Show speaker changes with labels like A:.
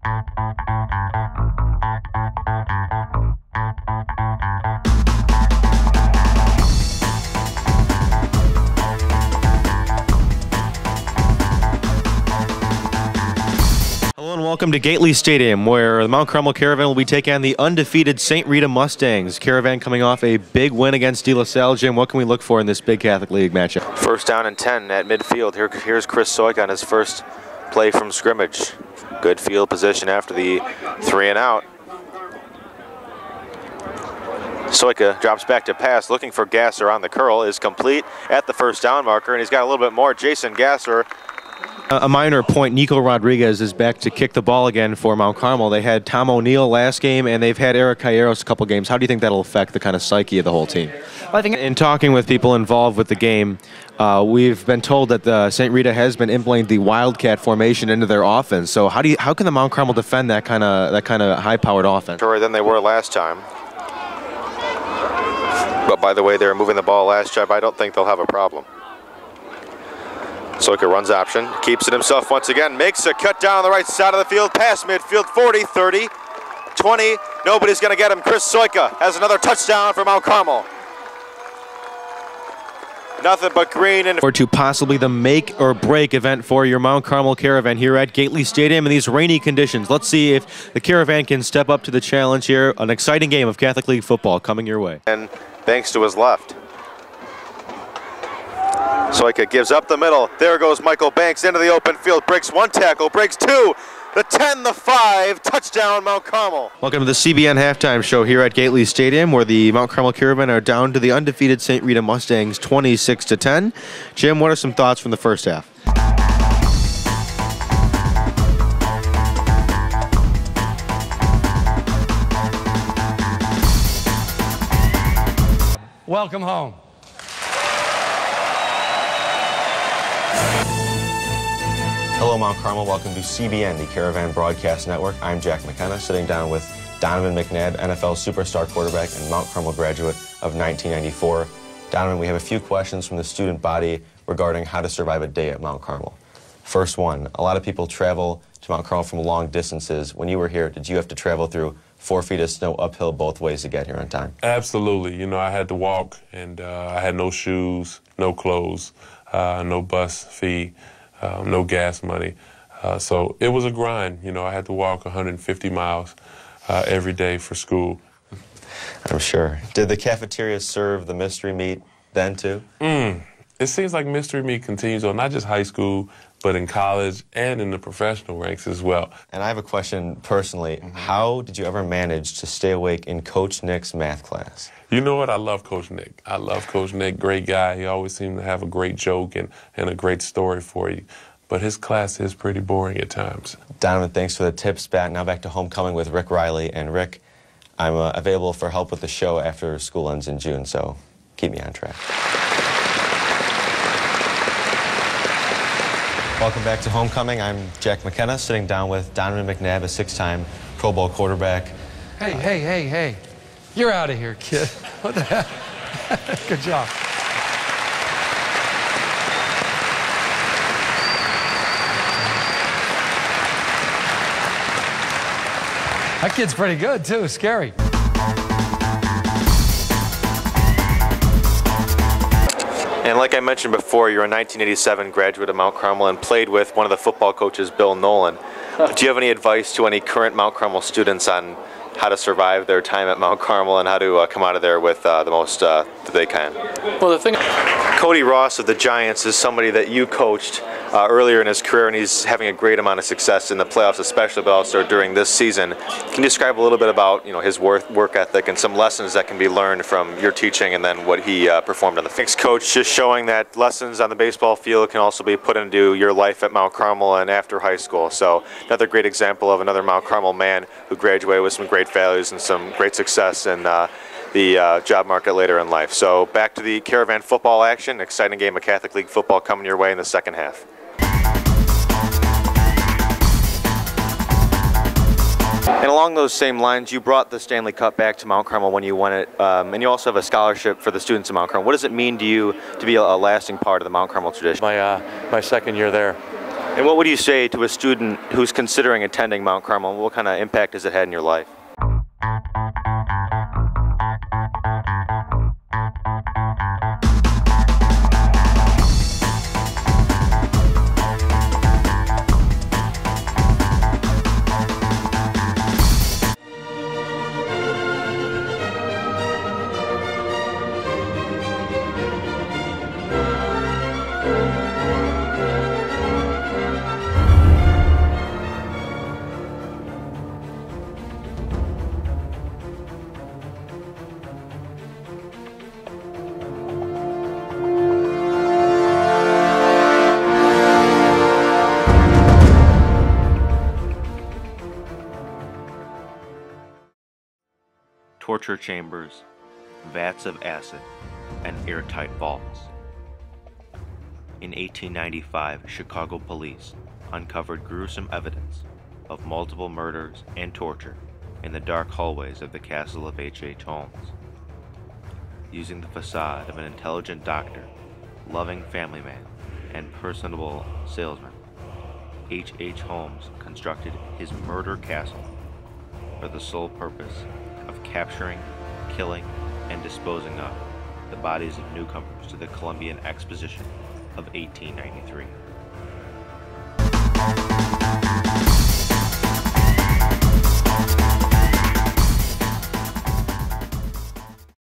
A: Hello and welcome to Gately Stadium, where the Mount Carmel Caravan will be taking on the undefeated St. Rita Mustangs. Caravan coming off a big win against De La Salle. Jim, what can we look for in this big Catholic League matchup?
B: First down and 10 at midfield. Here's Chris Soik on his first play from scrimmage. Good field position after the 3 and out. Soika drops back to pass, looking for Gasser on the curl, is complete at the first down marker, and he's got a little bit more. Jason Gasser.
A: A minor point, Nico Rodriguez is back to kick the ball again for Mount Carmel. They had Tom O'Neill last game, and they've had Eric Calleros a couple games. How do you think that'll affect the kind of psyche of the whole team? Well, I think in talking with people involved with the game, we've been told that St. Rita has been implementing the Wildcat formation into their offense. So how can the Mount Carmel defend that kind of high-powered offense?
B: Sure, than they were last time. But by the way, they were moving the ball last time. I don't think they'll have a problem. Soika runs option, keeps it himself once again, makes a cut down the right side of the field, past midfield, 40, 30, 20. Nobody's going to get him. Chris Soika has another touchdown for Mount Carmel. Nothing but green.
A: Or to possibly the make or break event for your Mount Carmel Caravan here at Gately Stadium in these rainy conditions. Let's see if the Caravan can step up to the challenge here. An exciting game of Catholic League football coming your way.
B: And thanks to his left. Soika gives up the middle. There goes Michael Banks into the open field. Breaks one tackle, breaks two. The 10, the 5, touchdown Mount Carmel.
A: Welcome to the CBN halftime show here at Gately Stadium, where the Mount Carmel Caravan are down to the undefeated St. Rita Mustangs 26-10. Jim, what are some thoughts from the first half?
C: Welcome home.
B: Hello, Mount Carmel. Welcome to CBN, the Caravan Broadcast Network. I'm Jack McKenna, sitting down with Donovan McNabb, NFL superstar quarterback and Mount Carmel graduate of 1994. Donovan, we have a few questions from the student body regarding how to survive a day at Mount Carmel. First one, a lot of people travel to Mount Carmel from long distances. When you were here, did you have to travel through 4 feet of snow uphill both ways to get here on time?
D: Absolutely. You know, I had to walk, and I had no shoes, no clothes, no bus fee. No gas money. So it was a grind. You know, I had to walk 150 miles every day for school.
B: I'm sure. Did the cafeteria serve the mystery meat then, too?
D: It seems like mystery meat continues on not just high school, but in college and in the professional ranks as well.
B: And I have a question personally. How did you ever manage to stay awake in Coach Nick's math class?
D: You know what? I love Coach Nick. I love Coach Nick. Great guy. He always seemed to have a great joke and a great story for you. But his class is pretty boring at times.
B: Donovan, thanks for the tips. Now back to homecoming with Rick Riley. And Rick, I'm available for help with the show after school ends in June, so keep me on track. Welcome back to homecoming. I'm Jack McKenna, sitting down with Donovan McNabb, a 6-time Pro Bowl quarterback.
C: Hey. You're out of here, kid. What the heck? Good job. That kid's pretty good, too. Scary.
B: And like I mentioned before, you're a 1987 graduate of Mount Carmel and played with one of the football coaches, Bill Nolan. Do you have any advice to any current Mount Carmel students on how to survive their time at Mount Carmel and how to come out of there with the most that they can?
E: Well, the thing...
B: Cody Ross of the Giants is somebody that you coached earlier in his career, and he's having a great amount of success in the playoffs, especially, but also during this season. Can you describe a little bit about his work ethic and some lessons that can be learned from your teaching and then what he performed on the field? Coach, just showing that lessons on the baseball field can also be put into your life at Mount Carmel and after high school. So another great example of another Mount Carmel man who graduated with some great values and some great success in the job market later in life. So back to the Caravan football action. Exciting game of Catholic League football coming your way in the second half. And along those same lines, you brought the Stanley Cup back to Mount Carmel when you won it, and you also have a scholarship for the students of Mount Carmel. What does it mean to you to be a lasting part of the Mount Carmel tradition?
E: My second year there.
B: And what would you say to a student who's considering attending Mount Carmel? What kind of impact has it had in your life? Torture chambers, vats of acid, and airtight vaults. In 1895, Chicago police uncovered gruesome evidence of multiple murders and torture in the dark hallways of the castle of H.H. Holmes. Using the facade of an intelligent doctor, loving family man, and personable salesman, H.H. Holmes constructed his murder castle for the sole purpose of capturing, killing, and disposing of the bodies of newcomers to the Columbian Exposition of 1893.